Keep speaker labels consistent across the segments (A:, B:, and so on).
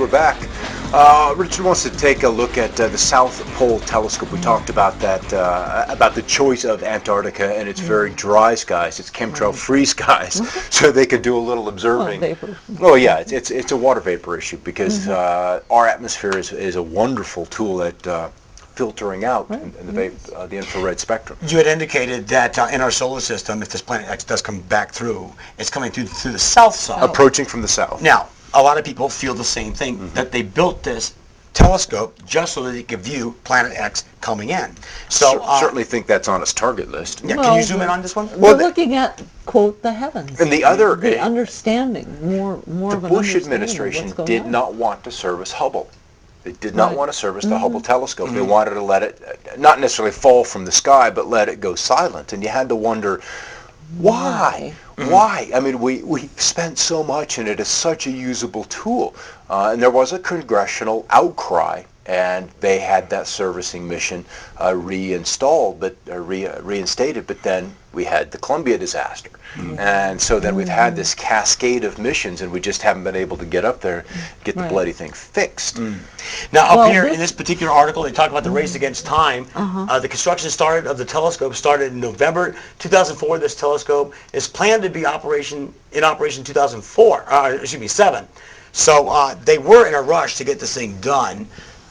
A: we're back. Richard wants to take a look at the South Pole Telescope. We talked about that, about the choice of Antarctica and its very dry skies, its chemtrail-free skies, so they could do a little observing.
B: Vapor.
A: Oh yeah, it's a water vapor issue because our atmosphere is a wonderful tool at filtering out the infrared spectrum.
C: You had indicated that in our solar system, if this planet X does come back through, it's coming through the south side.
A: Approaching from the south.
C: Now, a lot of people feel the same thing, that they built this telescope just so that they could view Planet X coming in. So
A: certainly think that's on its target list.
C: Yeah, can you zoom in on this one?
B: We're looking at, quote, the heavens.
A: And the other,
B: the understanding, more
A: the
B: of an
A: Bush
B: understanding
A: administration
B: of what's
A: did
B: going on.
A: not want to service Hubble. They did not want to service the Hubble telescope.
C: Mm-hmm.
A: They wanted to let it, not necessarily fall from the sky, but let it go silent. And you had to wonder, why? Why? I mean, we spent so much, and it is such a usable tool. And there was a congressional outcry, and they had that servicing mission reinstated. But then we had the Columbia disaster, and so then we've had this cascade of missions, and we just haven't been able to get up there, and get the bloody thing fixed.
C: Now, up here in this particular article, they talk about the race against time. The construction of the telescope started in November 2004. This telescope is planned to be in operation 2007. So they were in a rush to get this thing done.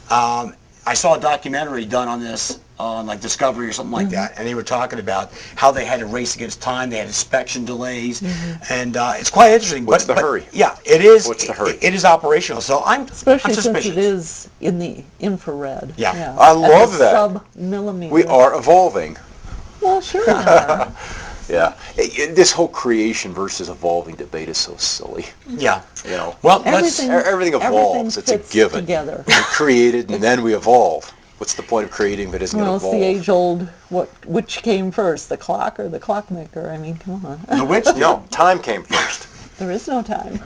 C: I saw a documentary done on this on like Discovery or something like that, and they were talking about how they had to race against time. They had inspection delays, and it's quite interesting.
A: What's the hurry?
C: Yeah, it is.
A: What's the hurry?
C: It is operational. So I'm
B: Especially
C: suspicious.
B: since it is in the infrared.
C: Yeah.
A: I
B: At
A: love
B: the
A: that.
B: Sub-millimeter.
A: We are evolving.
B: Well, sure we are.
A: Yeah. This whole creation versus evolving debate is so silly.
C: Yeah.
A: You know.
C: Well,
A: Everything evolves. It's a
B: fits
A: given.
B: together.
A: We created and then we evolve. What's the point of creating if it isn't
B: Well,
A: going to
B: it's
A: evolve?
B: the age-old, which came first, the clock or the clockmaker? I mean, come on.
C: the which?
A: No, time came first.
B: There is no time.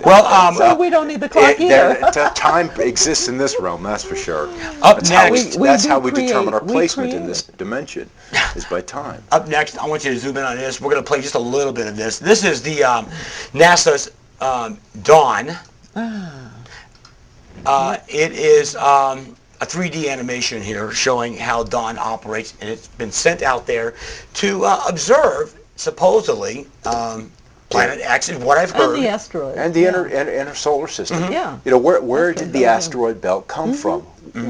C: Well,
B: So we don't need the clock either.
A: Time exists in this realm, that's for sure.
C: Up
A: That's how
C: next,
B: We
A: that's
B: do
A: how we
B: create-
A: determine our
B: we
A: placement in
B: create
A: this dimension, is by time.
C: Up next, I want you to zoom in on this. We're going to play just a little bit of this. This is the NASA's Dawn. It is a 3D animation here showing how Dawn operates, and it's been sent out there to observe, supposedly, Planet X is what I've heard.
B: And the asteroid.
A: And the inner solar system.
B: Yeah.
A: You know, where
B: That's
A: did
B: what
A: the
B: it does.
A: asteroid belt come from?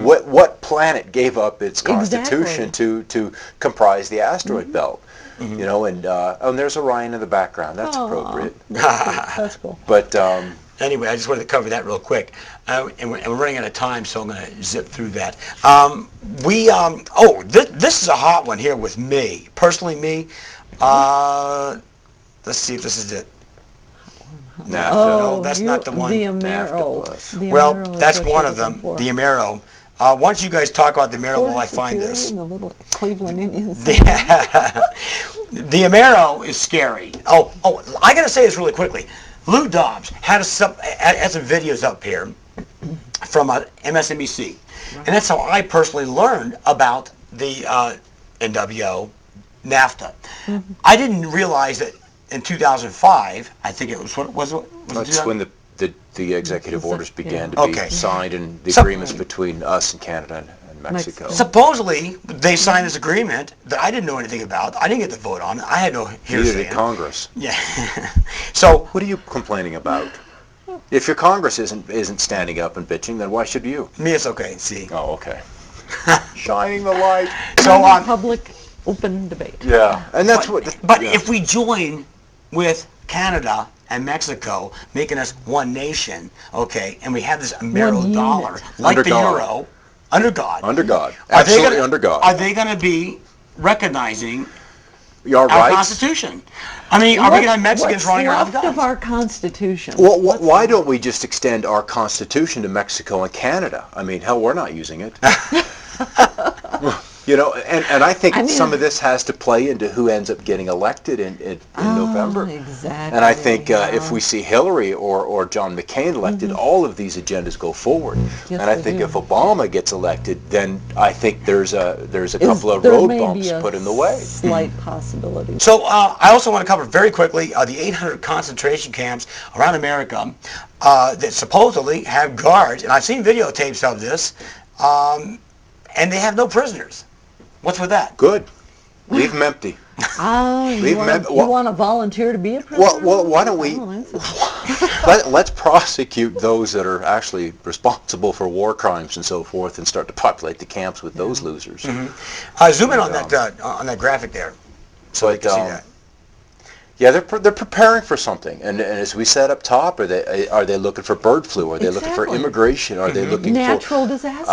A: What planet gave up its constitution
B: Exactly.
A: to comprise the asteroid belt? You know, and there's Orion in the background. That's
B: Aw.
A: appropriate.
B: That's cool.
A: But
C: Anyway, I just wanted to cover that real quick, and we're running out of time, so I'm going to zip through that. This is a hot one here with me, personally me. Let's see if this is it.
A: NAFTA.
C: No, that's not the one.
B: The
A: NAFTA
B: Amero.
A: plus.
B: The
C: Well,
B: Amero is
C: that's
B: what
C: one
B: you're
C: of them,
B: looking for.
C: the Amero. Why don't you guys talk about the Amero while I
B: Border
C: find
B: Security
C: this?
B: and the little Cleveland Indians.
C: The Amero is scary. Oh, I got to say this really quickly. Lou Dobbs had some videos up here from MSNBC, and that's how I personally learned about the NWO, NAFTA. I didn't realize that in 2005, I think it was
A: That's when the executive orders began to
C: Okay.
A: be signed, and the
C: So-
A: agreements between us and Canada and Mexico.
C: Supposedly, they signed this agreement that I didn't know anything about. I didn't get to vote on it. I had no
A: Neither
C: hearsay.
A: did
C: in it.
A: Congress.
C: Yeah. So,
A: What are you complaining about? If your Congress isn't standing up and bitching, then why should you?
C: me, it's okay. See.
A: Oh, okay. Shining the light.
C: So,
B: Public open debate.
A: Yeah, and that's what.
C: But
A: yeah.
C: if we join with Canada and Mexico, making us one nation, okay, and we have this Amero
B: One
C: dollar,
B: unit.
C: like
A: Under
C: the
A: God.
C: euro, under God.
A: Under God,
C: Are they
A: absolutely
C: gonna-
A: under God.
C: Are they going to be recognizing
A: Your
C: our
A: rights.
C: Constitution? I mean, are we going to have Mexicans running around with
B: What's left of
C: guns?
B: our Constitution?
A: Well, why don't we just extend our Constitution to Mexico and Canada? I mean, hell, we're not using it. You know, and I think
B: I mean,
A: some of this has to play into who ends up getting elected in November.
B: Exactly.
A: And I think if
B: yeah.
A: we see Hillary or John McCain elected, all of these agendas go forward.
B: Yes,
A: and I
B: they
A: think
B: do.
A: if Obama gets elected, then I think there's a couple of
B: There
A: road
B: may
A: bumps
B: be a
A: put in the way.
B: slight possibility.
C: So I also want to cover very quickly the 800 concentration camps around America that supposedly have guards, and I've seen videotapes of this, and they have no prisoners. What's with that?
A: Good. Leave them empty.
B: Oh,
A: Leave
B: you
A: them
B: want
A: well-
B: to volunteer to be a prisoner?
A: Well, why don't we?
B: I don't think so.
A: Let's prosecute those that are actually responsible for war crimes and so forth, and start to populate the camps with those losers.
C: Zoom in on that graphic there, so you
A: But
C: can see that.
A: yeah, they're preparing for something, and as we said up top, are they looking for bird flu? Are they looking for
B: Exactly.
A: immigration? Are they looking
B: Natural disasters.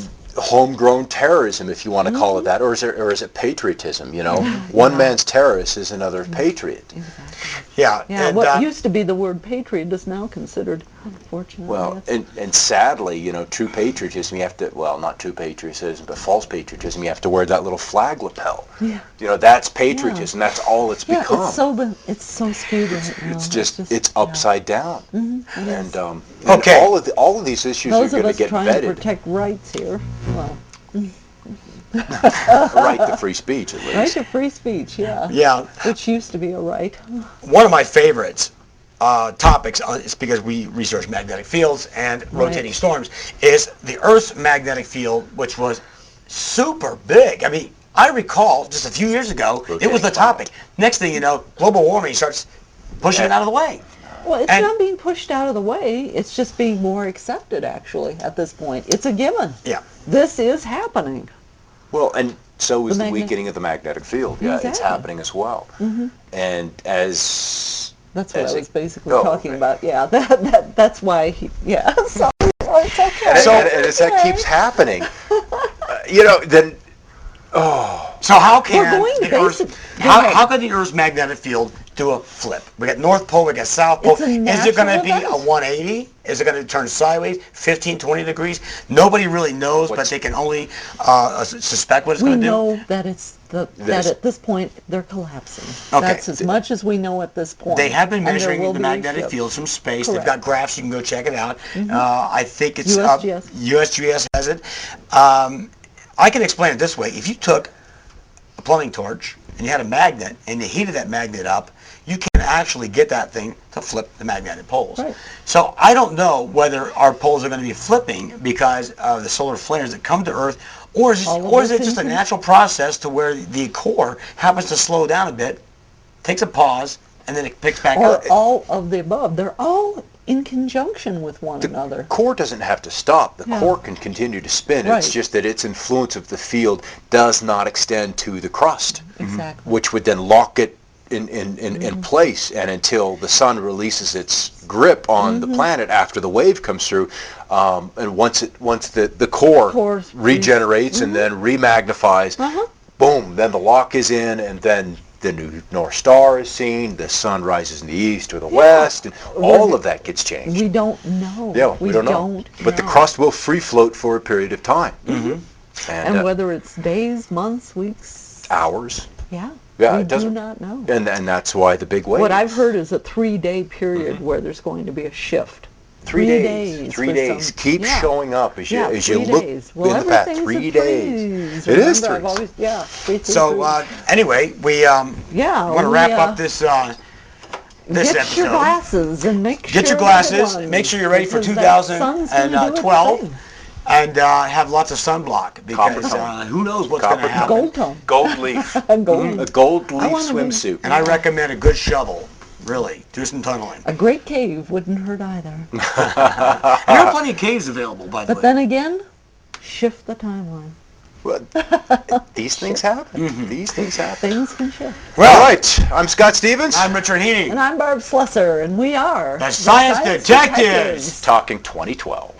A: for homegrown terrorism, if you want to call it that, or is it patriotism? You know, one man's terrorist is another patriot.
C: Yeah.
B: Yeah,
C: and,
B: what used to be the word patriot is now considered, unfortunately.
A: Well,
B: that's-
A: and sadly, you know, true patriotism, you have to, well, not true patriotism, but false patriotism, you have to wear that little flag lapel.
B: Yeah.
A: You know, that's patriotism. That's all it's
B: yeah,
A: become.
B: it's so skewed right now.
A: It's just it's
B: yeah.
A: upside down.
B: It is.
A: And
C: Okay.
A: all of these issues
B: Those
A: are
B: of
A: going
B: us
A: to get
B: trying to
A: vetted.
B: protect rights here, well,
A: Right to free speech, at least.
B: right to free speech, yeah.
C: Yeah.
B: Which used to be a right.
C: One of my favorites topics, is because we research magnetic fields and rotating storms, is the Earth's magnetic field, which was super big. I mean, I recall just a few years ago, it was
A: Rotating
C: the topic. Next thing you know, global warming starts pushing it out of the way.
B: Well, it's
C: And-
B: not being pushed out of the way. It's just being more accepted, actually, at this point. It's a given.
C: Yeah.
B: This is happening.
A: Well, and so is
B: The
A: the
B: magnet-
A: weakening of the magnetic field. Yeah, it's
B: Exactly.
A: happening as well. And as
B: That's what
A: as
B: I
A: it-
B: was basically
A: oh,
B: talking
A: okay.
B: about. Yeah, that's why yeah. So it's okay.
A: And as that keeps happening, you know, then
C: So how can
B: We're going
C: the Earth,
B: basic- go ahead.
C: how can the Earth's magnetic field do a flip? We got North Pole, we got South Pole.
B: It's a
C: Is it going to
B: natural
C: be a
B: event.
C: 180? Is it going to turn sideways, 15, 20 degrees? Nobody really knows, but they can only suspect what it's
B: We
C: going to do.
B: know that that
A: This-
B: at this point they're collapsing.
C: Okay.
B: That's as much as we know at this point.
C: They have been
B: And there
C: measuring
B: will
C: the
B: be a
C: magnetic
B: shift.
C: fields from space. They've got
B: Correct.
C: graphs. You can go check it out. I think it's
B: USGS.
C: USGS has it. I can explain it this way. If you took a plumbing torch and you had a magnet and you heated that magnet up, you can actually get that thing to flip the magnetic poles.
B: Right.
C: So I don't know whether our poles are going to be flipping because of the solar flares that come to Earth, or is
B: All of
C: or is
B: those
C: it just a
B: things.
C: natural process to where the core happens to slow down a bit, takes a pause, and then it picks back
B: Or
C: up?
B: all of the above. They're all in conjunction with one another.
A: core doesn't have to stop. The
B: Yeah.
A: core can continue to spin.
B: Right.
A: It's just that its influence of the field does not extend to the crust,
B: Exactly.
A: which would then lock it in place, and until the sun releases its grip on the planet after the wave comes through, and once the core
B: Core
A: regenerates and then remagnifies, boom, then the lock is in, and then the new North Star is seen, the sun rises in the east or the west, and all of that gets changed.
B: We don't know.
A: Yeah, we don't know. But the
B: know.
A: crust will free float for a period of time.
B: And whether it's days, months, weeks,
A: hours.
B: yeah,
A: Yeah,
B: we
A: it doesn't.
B: do not know.
A: And that's why the big wave.
B: What I've heard is a 3-day period where there's going to be a shift.
A: 3 days. 3
B: for
A: days.
B: some-
A: Keep
B: yeah.
A: showing up as you
B: Yeah,
A: as you
B: 3
A: look
B: days. Well,
A: in the path.
B: everything's
A: 3
B: a
A: days.
B: threes.
A: It is
B: Remember, I've
A: 3.
B: always, yeah. 3, 3,
C: So
B: 3.
C: anyway, we want to wrap up this this
B: get
C: episode.
B: your glasses and make sure.
C: Get your glasses.
B: everyone-
C: Make sure you're ready for
B: because that sun's gonna do its
C: 2012,
B: thing.
C: and have lots of sunblock because
A: Copper tone.
C: who knows what's going to
A: Copper
C: happen.
B: Gold tone.
A: Gold leaf.
B: Gold.
A: A gold leaf
B: wanna be-
A: swimsuit.
C: And I recommend a good shovel. Really, do some tunneling.
B: A great cave wouldn't hurt either.
C: There are plenty of caves available, by the
B: But
C: way.
B: then again, shift the timeline.
A: Well, these things happen. These things happen.
B: Things can shift.
A: All right. I'm Scott Stevens.
C: I'm Richard Heaney.
B: And I'm Barb Slesser, and we are
C: The Science Detectives.
A: Talking 2012.